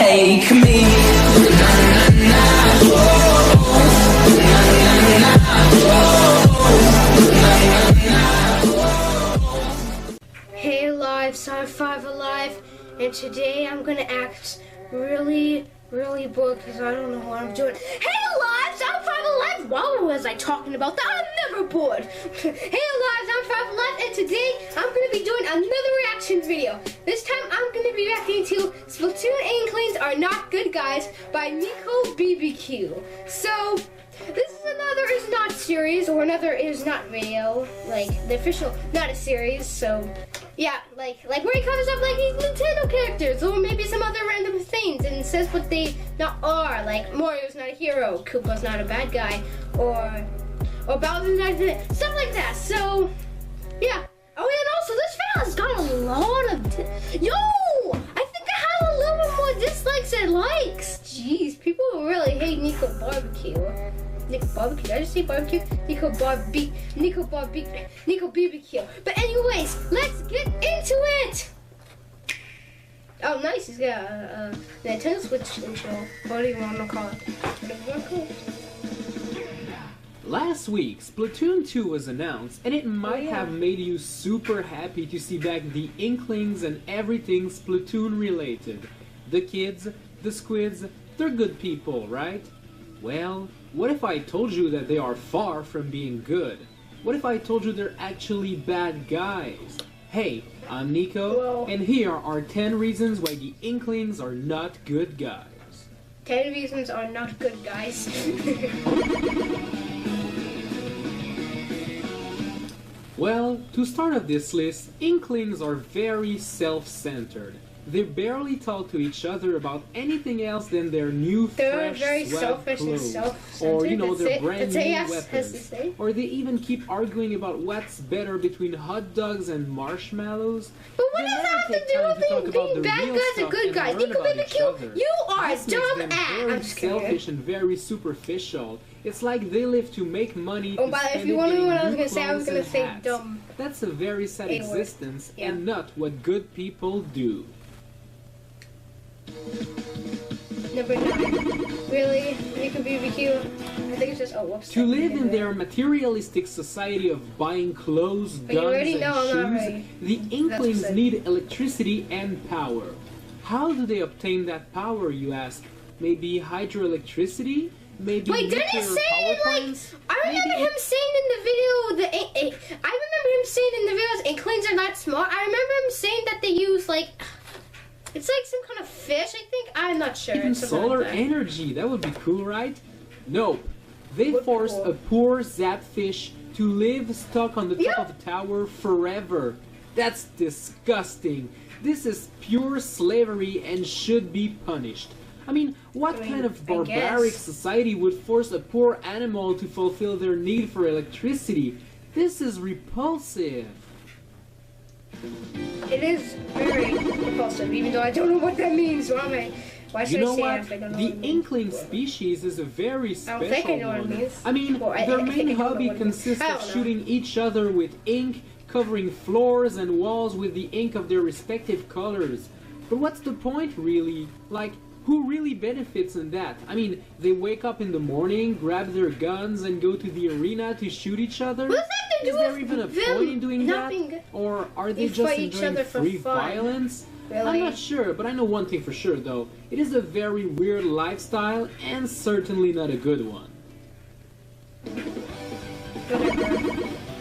take me. Hey alive, so I'm FiveAlive, and today I'm gonna act really bored because I don't know what I'm doing. Hey alive, so I'm FiveAlive. What was I talking about? I'm never bored. Hey alive, I'm FiveAlive, and today I'm gonna be doing another reaction video. This time I'm gonna be reacting to Splatoon Inklings Are Not Good Guys by Nico BBQ. So this is another is not series, or another is not video, like the official, not a series. So yeah, like where he covers up like these Nintendo characters, or maybe some other random things, and says what they not are. Like Mario's not a hero, Koopa's not a bad guy, or Bowser's not a villain, stuff like that. So yeah. Oh, and also this video has got a lot of yo. I think I have a little bit more dislikes than likes. Jeez, people really hate Nico Barbecue. Nico Barbecue. Did I just say barbecue? Nico BBQ. But anyways, let's get into it. Oh, nice. He's got a Nintendo Switch intro. What do you want to call it? Last week, Splatoon 2 was announced, and it might have made you super happy to see back the Inklings and everything Splatoon related. The kids, the squids, they're good people, right? Well, what if I told you that they are far from being good? What if I told you they're actually bad guys? Hey, I'm Nico, and here are 10 reasons why the Inklings are not good guys. 10 reasons are not good guys. Well, to start off this list, Inklings are very self-centered. They barely talk to each other about anything else than their new fresh very swag selfish clothes, and self-centered. or their brand new yes, weapons, or they even keep arguing about what's better between hot dogs and marshmallows. But what does that have to do with being bad guys and good guys? Nico BBQ, you are a dumb ass. Very selfish and very superficial. It's like they live to make money. Oh, but if you wonder what I was gonna say, I was gonna say dumb. That's a very sad existence, and not what good people do. Number 9. Really? Nico BBQ? I think it's just, whoops. To live in their materialistic society of buying clothes, guns, and shoes, the Inklings need electricity and power. How do they obtain that power, you ask? Maybe hydroelectricity? Maybe wait, didn't he say I remember him saying in the video Inklings are not smart. I remember him saying that they use it's like some kind of fish, I think. I'm not sure. Even solar energy, that would be cool, right? Nope. They force a poor zapfish to live stuck on the top of a tower forever. That's disgusting. This is pure slavery and should be punished. I mean, what kind of barbaric society would force a poor animal to fulfill their need for electricity? This is repulsive. It is very repulsive, even though I don't know what that means. Why should I say it if I don't know the Inkling species is a very special I don't think I know what it one. means. I mean, their main hobby consists of shooting each other with ink, covering floors and walls with the ink of their respective colors. But what's the point, really? Like, who really benefits in that? I mean, they wake up in the morning, grab their guns, and go to the arena to shoot each other? Is there even a point in doing that? Or are they just enjoying free violence? Really? I'm not sure, but I know one thing for sure, though. It is a very weird lifestyle, and certainly not a good one.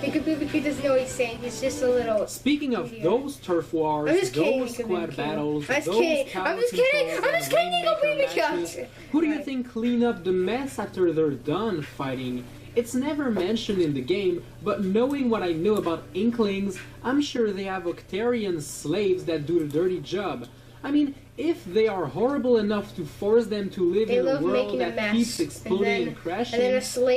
Nico BBQ doesn't know what he's saying. He's just a little. Speaking of those turf wars, those squad battles, those I'm just kidding, Nico BBQ. Who do you think clean up the mess after they're done fighting? It's never mentioned in the game, but knowing what I know about Inklings, I'm sure they have Octarian slaves that do the dirty job. I mean, if they are horrible enough to force them to live in a world that keeps exploding and crashing,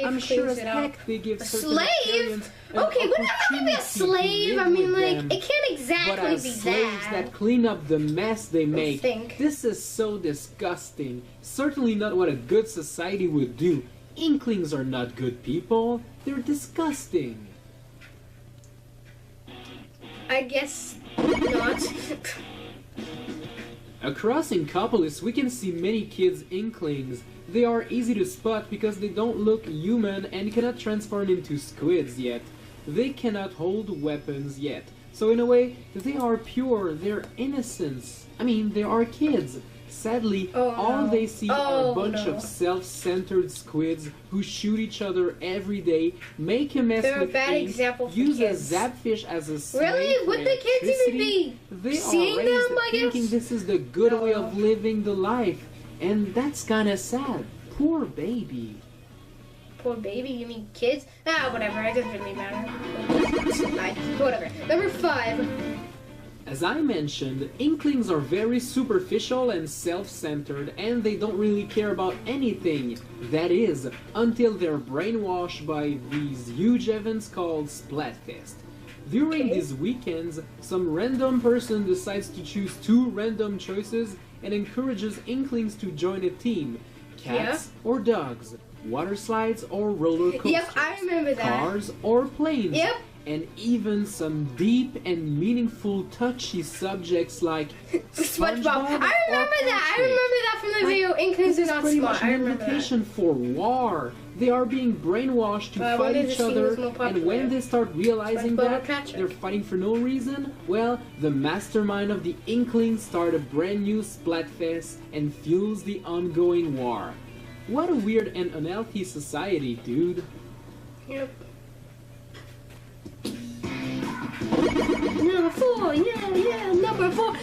I'm sure as heck they give certain Octarians an okay, we're not gonna be a slave. I mean, it can't exactly but as be slaves that clean up the mess they make, this is so disgusting. Certainly not what a good society would do. Inklings are not good people. They're disgusting. I guess not. Across Inkopolis, we can see many kids Inklings. They are easy to spot because they don't look human and cannot transform into squids yet. They cannot hold weapons yet. So in a way, they are pure, they're innocents. I mean, they are kids. Sadly, all they see are a bunch of self-centered squids who shoot each other every day, make a mess They're with a bad ink, example for use kids. a zapfish as a slave Really? for Would the kids even be They seeing are raised them, I thinking guess? this is the good way of living the life, and that's kinda sad. Poor baby. Poor baby, you mean kids? Ah, whatever, it doesn't really matter. Whatever. Number 5. As I mentioned, Inklings are very superficial and self-centered, and they don't really care about anything. That is, until they're brainwashed by these huge events called Splatfest. During these weekends, some random person decides to choose 2 random choices and encourages Inklings to join a team. Cats or dogs, water slides or roller coasters, Yep, I remember that. cars or planes. Yep. And even some deep and meaningful touchy subjects like SpongeBob. I or remember that. I remember that from the video Inklings This are is not pretty smart. much I an remember that. invitation for war. They are being brainwashed to I fight wanted to each see other, who's more and popular. when they start realizing SpongeBob or that Patrick? they're fighting for no reason, well, the mastermind of the Inklings start a brand new Splatfest and fuels the ongoing war. What a weird and unhealthy society, dude. Yep. Number 4, yeah, number 4,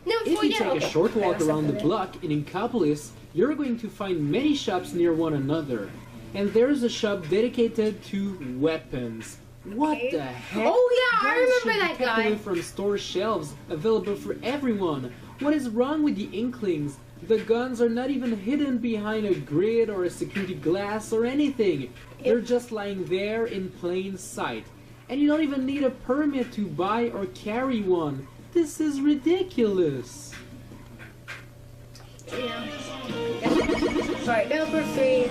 If you yeah. take a Okay. short walk That's around the something. block in Inkopolis, you're going to find many shops near one another. And there's a shop dedicated to weapons. What Okay. the heck? Oh, yeah, I Guns remember should be that kept guy. away from store shelves, available for everyone. What is wrong with the Inklings? The guns are not even hidden behind a grid or a security glass or anything. They're just lying there in plain sight. And you don't even need a permit to buy or carry one. This is ridiculous. Yeah. Sorry, number 3.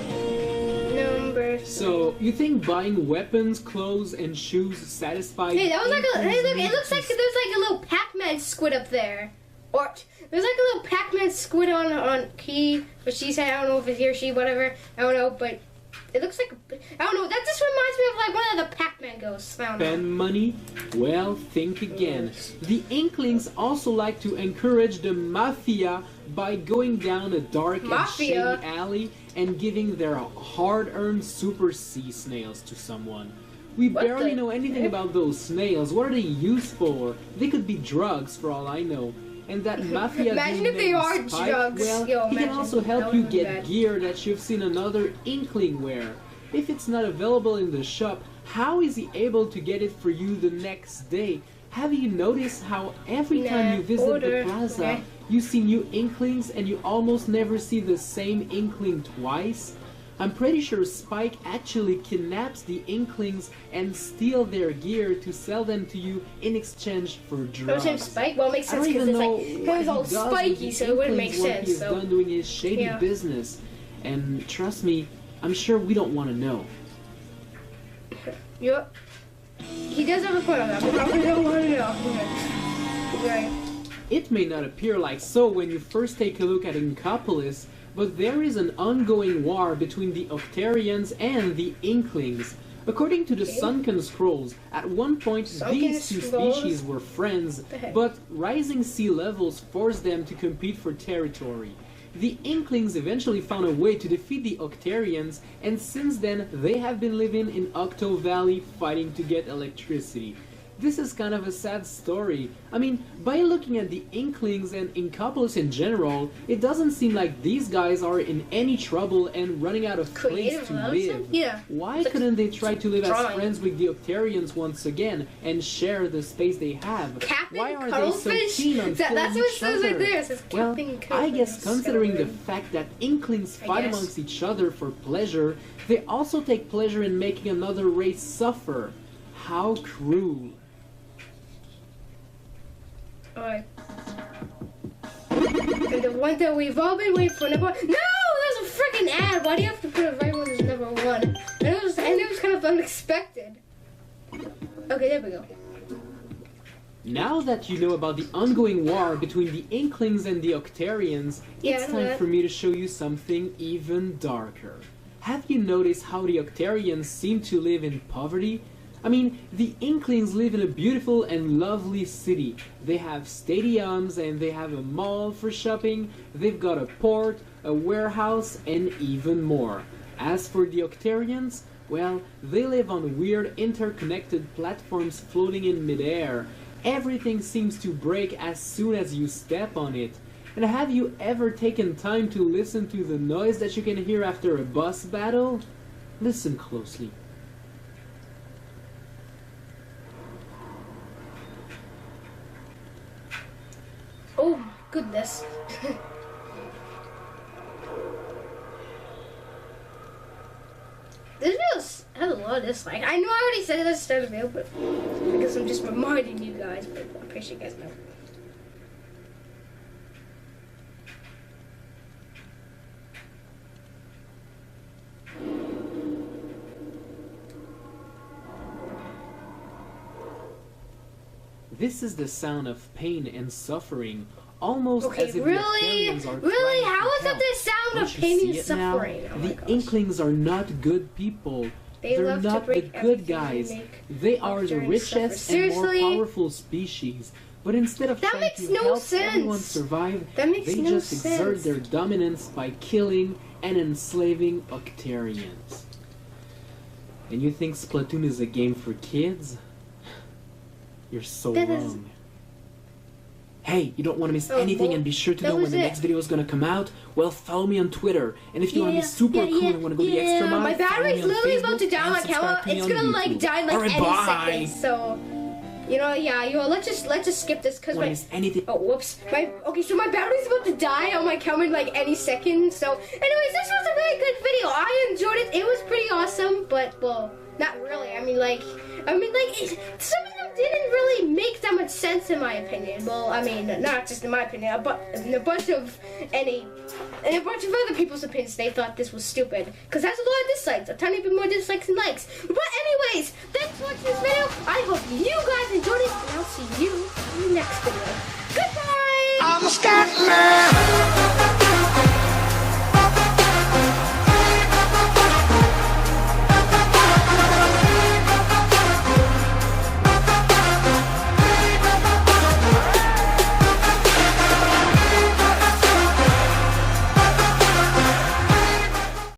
Number 3. So, you think buying weapons, clothes, and shoes satisfy Hey, that was like a. Hey, look! It Inklings' looks like needs there's like a little Pac-Man squid up there, or there's like a little Pac-Man squid on he, but she said I don't know if it's he or she, whatever. I don't know, but it looks like I don't know. That just reminds me of like one of the Pac-Man ghosts. I don't know. spend money? Well, think again. The Inklings also like to encourage the mafia by going down a dark Mafia? and shady alley and giving their hard-earned super sea snails to someone. We What barely the know anything heck? about those snails. What are they used for? They could be drugs for all I know. And that mafia Imagine dude if they named are Spike, drugs. well, Yo, he can imagine. also That help would you be get bad. gear that you've seen another Inkling wear. If it's not available in the shop, how is he able to get it for you the next day? Have you noticed how every time you visit order. the plaza, Okay. you see new Inklings and you almost never see the same Inkling twice? I'm pretty sure Spike actually kidnaps the Inklings and steal their gear to sell them to you in exchange for drugs. His name's Spike. Well, it makes I sense don't because even it's know like what it's all he does with spiky, the so it wouldn't make Inklings when sense. he's So done doing his shady yeah. business. And trust me, I'm sure we don't want to know. yep. He does have a point on that, but probably don't want to know. Right. It may not appear like so when you first take a look at Inkopolis, but there is an ongoing war between the Octarians and the Inklings. According to the Sunken Scrolls, at one point Sunken these two Scrolls? species were friends, The heck? but rising sea levels forced them to compete for territory. The Inklings eventually found a way to defeat the Octarians, and since then they have been living in Octo Valley fighting to get electricity. This is kind of a sad story. I mean, by looking at the Inklings and Inkopolis in general, it doesn't seem like these guys are in any trouble and running out of place Creative to lives? live. Yeah. Why It's like couldn't they try to live as drawing. friends with the Octarians once again and share the space they have? Captain Why are Cuttlefish? they so keen on That's killing what it each says right other? there. It says Well, Captain I guess Cuttlefish. considering the So, fact that Inklings I fight guess. amongst each other for pleasure, they also take pleasure in making another race suffer. How cruel. Alright. And the one that we've all been waiting for. Number. No, there's a freaking ad. Why do you have to put it right when there's number 1? And it was kind of unexpected. Okay, there we go. Now that you know about the ongoing war between the Inklings and the Octarians, Yeah, it's time for me to show you something even darker. Have you noticed how the Octarians seem to live in poverty? I mean, the Inklings live in a beautiful and lovely city. They have stadiums and they have a mall for shopping, they've got a port, a warehouse, and even more. As for the Octarians, well, they live on weird interconnected platforms floating in midair. Everything seems to break as soon as you step on it. And have you ever taken time to listen to the noise that you can hear after a boss battle? Listen closely. Oh my goodness. This video has a lot of dislike. I know I already said it at the start of the video, but I guess I'm just reminding you guys, but I'm pretty sure you guys know. This is the sound of pain and suffering, almost Okay, as if really? the Octarians are Really? trying How to is that help. the sound Don't of you pain see and it now? suffering? Oh my The gosh. Inklings are not good people. They They're love to not the break good everything guys. and make They are the Octarians richest suffer. and more Seriously? powerful species. But instead of That trying makes to no help sense. everyone survive, That makes they no just exert sense. their dominance by killing and enslaving Octarians. And you think Splatoon is a game for kids? You're so That is- wrong. Hey, you don't want to miss Oh, anything well, and be sure to that know when was the it. next video is going to come out? Well, follow me on Twitter. And if you want to be super cool and want to go the extra mile, My follow battery's me on literally about Facebook to die on and my subscribe camera. to me It's on gonna like YouTube. die in like Alright, any bye. second. So, let's just skip this because Want to my miss anything? oh whoops so my battery's about to die on my camera in like any second. So, anyways, this was a very good video. I enjoyed it. It was pretty awesome, but well, not really. I mean like some of them didn't really make that much sense in my opinion. Well, I mean, not just in my opinion, but in a bunch of other people's opinions, they thought this was stupid. Because that's a lot of dislikes, a tiny bit more dislikes than likes. But anyways, thanks for watching this video. I hope you guys enjoyed it, and I'll see you in the next video. Goodbye! I'm a scat man.